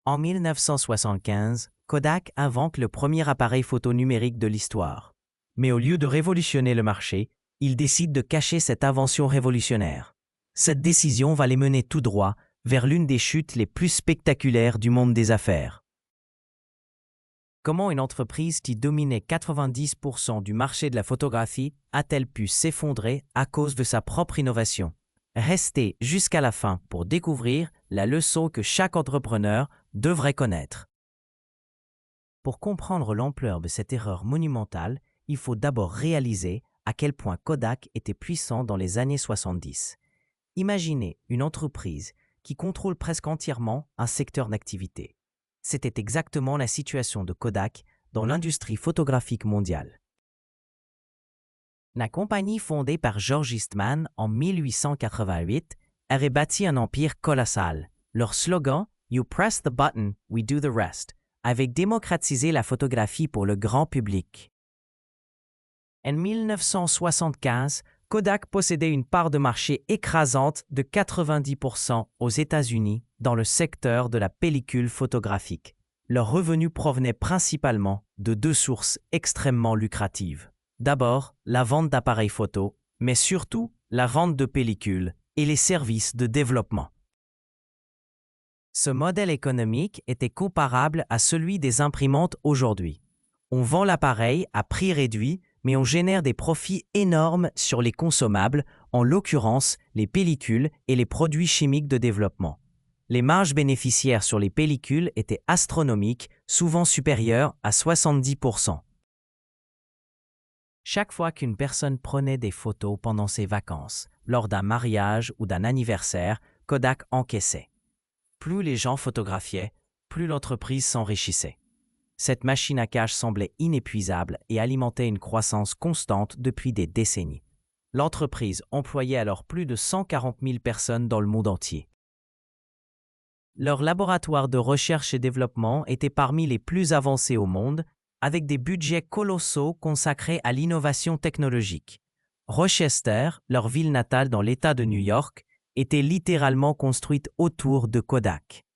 En 1975, Kodak invente le premier appareil photo numérique de l'histoire. Mais au lieu de révolutionner le marché, il décide de cacher cette invention révolutionnaire. Cette décision va les mener tout droit vers l'une des chutes les plus spectaculaires du monde des affaires. Comment une entreprise qui dominait 90% du marché de la photographie a-t-elle pu s'effondrer à cause de sa propre innovation? Restez jusqu'à la fin pour découvrir la leçon que chaque entrepreneur devrait connaître. Pour comprendre l'ampleur de cette erreur monumentale, il faut d'abord réaliser à quel point Kodak était puissant dans les années 70. Imaginez une entreprise qui contrôle presque entièrement un secteur d'activité. C'était exactement la situation de Kodak dans l'industrie photographique mondiale. La compagnie fondée par George Eastman en 1888 avait bâti un empire colossal. Leur slogan « You press the button, we do the rest » avait démocratisé la photographie pour le grand public. En 1975, Kodak possédait une part de marché écrasante de 90% aux États-Unis dans le secteur de la pellicule photographique. Leurs revenus provenaient principalement de deux sources extrêmement lucratives. D'abord, la vente d'appareils photo, mais surtout la vente de pellicules et les services de développement. Ce modèle économique était comparable à celui des imprimantes aujourd'hui. On vend l'appareil à prix réduit, mais on génère des profits énormes sur les consommables, en l'occurrence les pellicules et les produits chimiques de développement. Les marges bénéficiaires sur les pellicules étaient astronomiques, souvent supérieures à 70%. Chaque fois qu'une personne prenait des photos pendant ses vacances, lors d'un mariage ou d'un anniversaire, Kodak encaissait. Plus les gens photographiaient, plus l'entreprise s'enrichissait. Cette machine à cash semblait inépuisable et alimentait une croissance constante depuis des décennies. L'entreprise employait alors plus de 140 000 personnes dans le monde entier. Leur laboratoire de recherche et développement était parmi les plus avancés au monde, avec des budgets colossaux consacrés à l'innovation technologique. Rochester, leur ville natale dans l'État de New York, était littéralement construite autour de Kodak.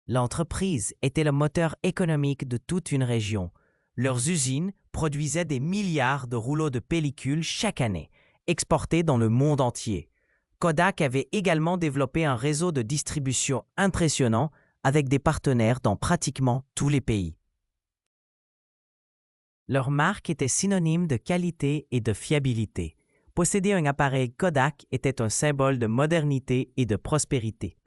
L'entreprise était le moteur économique de toute une région. Leurs usines produisaient des milliards de rouleaux de pellicules chaque année, exportés dans le monde entier. Kodak avait également développé un réseau de distribution impressionnant avec des partenaires dans pratiquement tous les pays. Leur marque était synonyme de qualité et de fiabilité. Posséder un appareil Kodak était un symbole de modernité et de prospérité.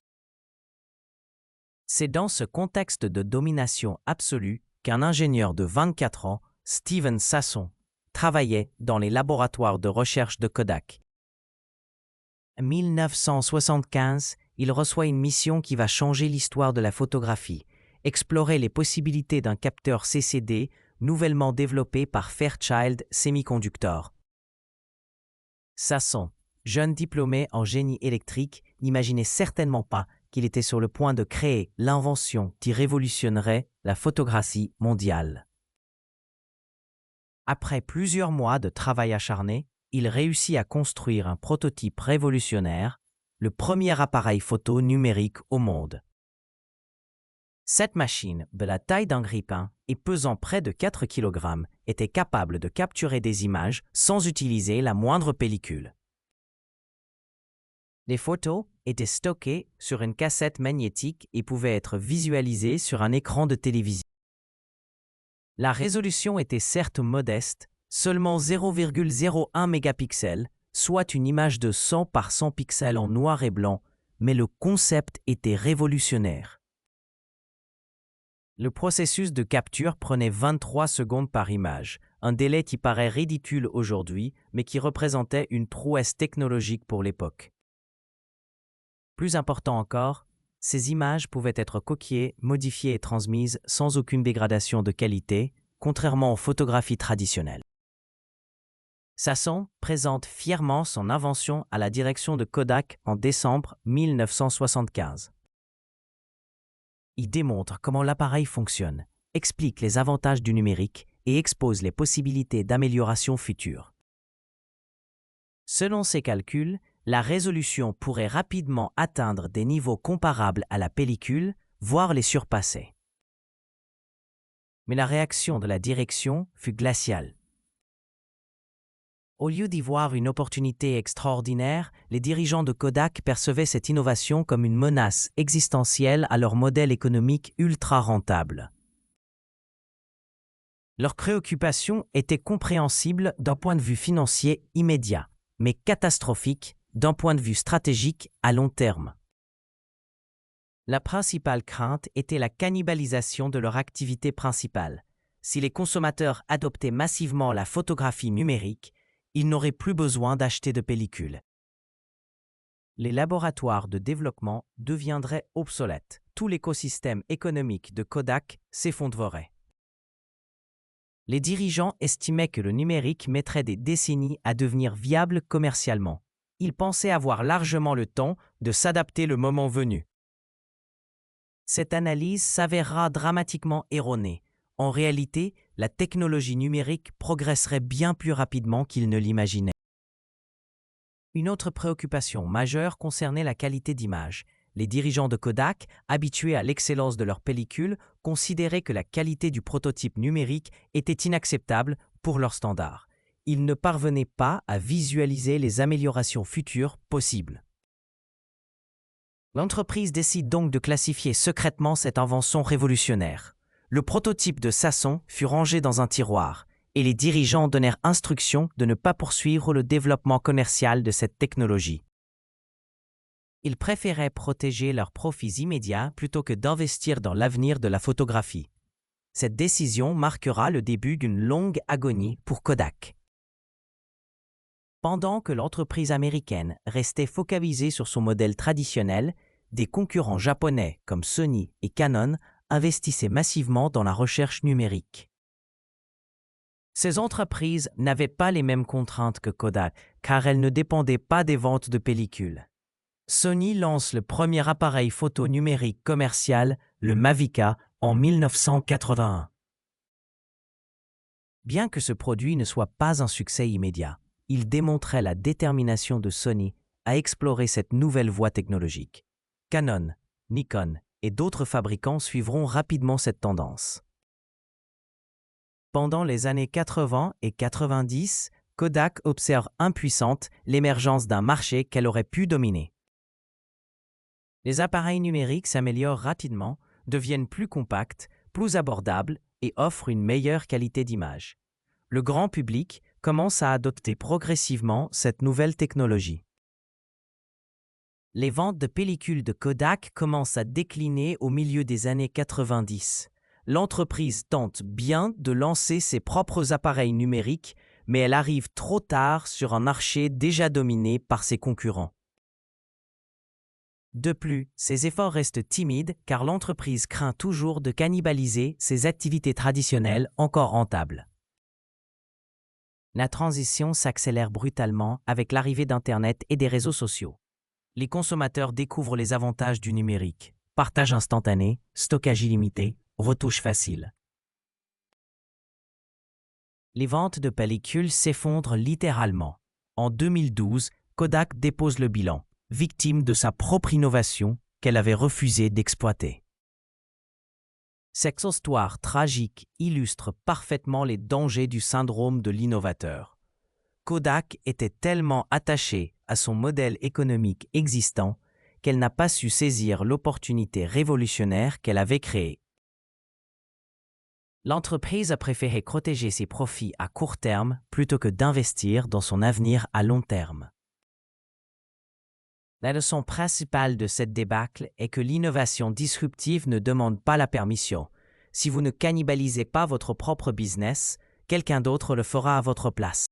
C'est dans ce contexte de domination absolue qu'un ingénieur de 24 ans, Steven Sasson, travaillait dans les laboratoires de recherche de Kodak. En 1975, il reçoit une mission qui va changer l'histoire de la photographie, explorer les possibilités d'un capteur CCD nouvellement développé par Fairchild Semiconductor. Sasson, jeune diplômé en génie électrique, n'imaginait certainement pas qu'il était sur le point de créer l'invention qui révolutionnerait la photographie mondiale. Après plusieurs mois de travail acharné, il réussit à construire un prototype révolutionnaire, le premier appareil photo numérique au monde. Cette machine, de la taille d'un grille-pain et pesant près de 4 kg, était capable de capturer des images sans utiliser la moindre pellicule. Les photos étaient stockées sur une cassette magnétique et pouvaient être visualisées sur un écran de télévision. La résolution était certes modeste, seulement 0,01 mégapixels, soit une image de 100 par 100 pixels en noir et blanc, mais le concept était révolutionnaire. Le processus de capture prenait 23 secondes par image, un délai qui paraît ridicule aujourd'hui, mais qui représentait une prouesse technologique pour l'époque. Plus important encore, ces images pouvaient être copiées, modifiées et transmises sans aucune dégradation de qualité, contrairement aux photographies traditionnelles. Sasson présente fièrement son invention à la direction de Kodak en décembre 1975. Il démontre comment l'appareil fonctionne, explique les avantages du numérique et expose les possibilités d'amélioration futures. Selon ses calculs, la résolution pourrait rapidement atteindre des niveaux comparables à la pellicule, voire les surpasser. Mais la réaction de la direction fut glaciale. Au lieu d'y voir une opportunité extraordinaire, les dirigeants de Kodak percevaient cette innovation comme une menace existentielle à leur modèle économique ultra rentable. Leurs préoccupations étaient compréhensibles d'un point de vue financier immédiat, mais catastrophiques d'un point de vue stratégique à long terme. La principale crainte était la cannibalisation de leur activité principale. Si les consommateurs adoptaient massivement la photographie numérique, ils n'auraient plus besoin d'acheter de pellicules. Les laboratoires de développement deviendraient obsolètes. Tout l'écosystème économique de Kodak s'effondrerait. Les dirigeants estimaient que le numérique mettrait des décennies à devenir viable commercialement. Ils pensaient avoir largement le temps de s'adapter le moment venu. Cette analyse s'avérera dramatiquement erronée. En réalité, la technologie numérique progresserait bien plus rapidement qu'ils ne l'imaginaient. Une autre préoccupation majeure concernait la qualité d'image. Les dirigeants de Kodak, habitués à l'excellence de leurs pellicules, considéraient que la qualité du prototype numérique était inacceptable pour leurs standards. Ils ne parvenaient pas à visualiser les améliorations futures possibles. L'entreprise décide donc de classifier secrètement cette invention révolutionnaire. Le prototype de Sasson fut rangé dans un tiroir, et les dirigeants donnèrent instruction de ne pas poursuivre le développement commercial de cette technologie. Ils préféraient protéger leurs profits immédiats plutôt que d'investir dans l'avenir de la photographie. Cette décision marquera le début d'une longue agonie pour Kodak. Pendant que l'entreprise américaine restait focalisée sur son modèle traditionnel, des concurrents japonais comme Sony et Canon investissaient massivement dans la recherche numérique. Ces entreprises n'avaient pas les mêmes contraintes que Kodak, car elles ne dépendaient pas des ventes de pellicules. Sony lance le premier appareil photo numérique commercial, le Mavica, en 1981. Bien que ce produit ne soit pas un succès immédiat, il démontrait la détermination de Sony à explorer cette nouvelle voie technologique. Canon, Nikon et d'autres fabricants suivront rapidement cette tendance. Pendant les années 80 et 90, Kodak observe impuissante l'émergence d'un marché qu'elle aurait pu dominer. Les appareils numériques s'améliorent rapidement, deviennent plus compacts, plus abordables et offrent une meilleure qualité d'image. Le grand public commence à adopter progressivement cette nouvelle technologie. Les ventes de pellicules de Kodak commencent à décliner au milieu des années 90. L'entreprise tente bien de lancer ses propres appareils numériques, mais elle arrive trop tard sur un marché déjà dominé par ses concurrents. De plus, ses efforts restent timides car l'entreprise craint toujours de cannibaliser ses activités traditionnelles encore rentables. La transition s'accélère brutalement avec l'arrivée d'Internet et des réseaux sociaux. Les consommateurs découvrent les avantages du numérique. Partage instantané, stockage illimité, retouche facile. Les ventes de pellicules s'effondrent littéralement. En 2012, Kodak dépose le bilan, victime de sa propre innovation qu'elle avait refusé d'exploiter. Cette histoire tragique illustre parfaitement les dangers du syndrome de l'innovateur. Kodak était tellement attachée à son modèle économique existant qu'elle n'a pas su saisir l'opportunité révolutionnaire qu'elle avait créée. L'entreprise a préféré protéger ses profits à court terme plutôt que d'investir dans son avenir à long terme. La leçon principale de cette débâcle est que l'innovation disruptive ne demande pas la permission. Si vous ne cannibalisez pas votre propre business, quelqu'un d'autre le fera à votre place.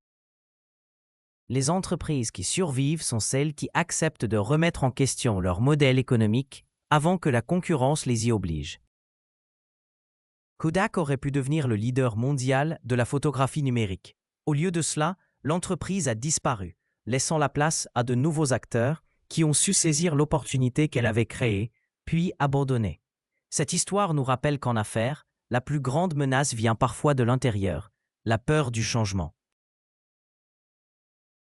Les entreprises qui survivent sont celles qui acceptent de remettre en question leur modèle économique avant que la concurrence les y oblige. Kodak aurait pu devenir le leader mondial de la photographie numérique. Au lieu de cela, l'entreprise a disparu, laissant la place à de nouveaux acteurs qui ont su saisir l'opportunité qu'elle avait créée, puis abandonner. Cette histoire nous rappelle qu'en affaires, la plus grande menace vient parfois de l'intérieur, la peur du changement.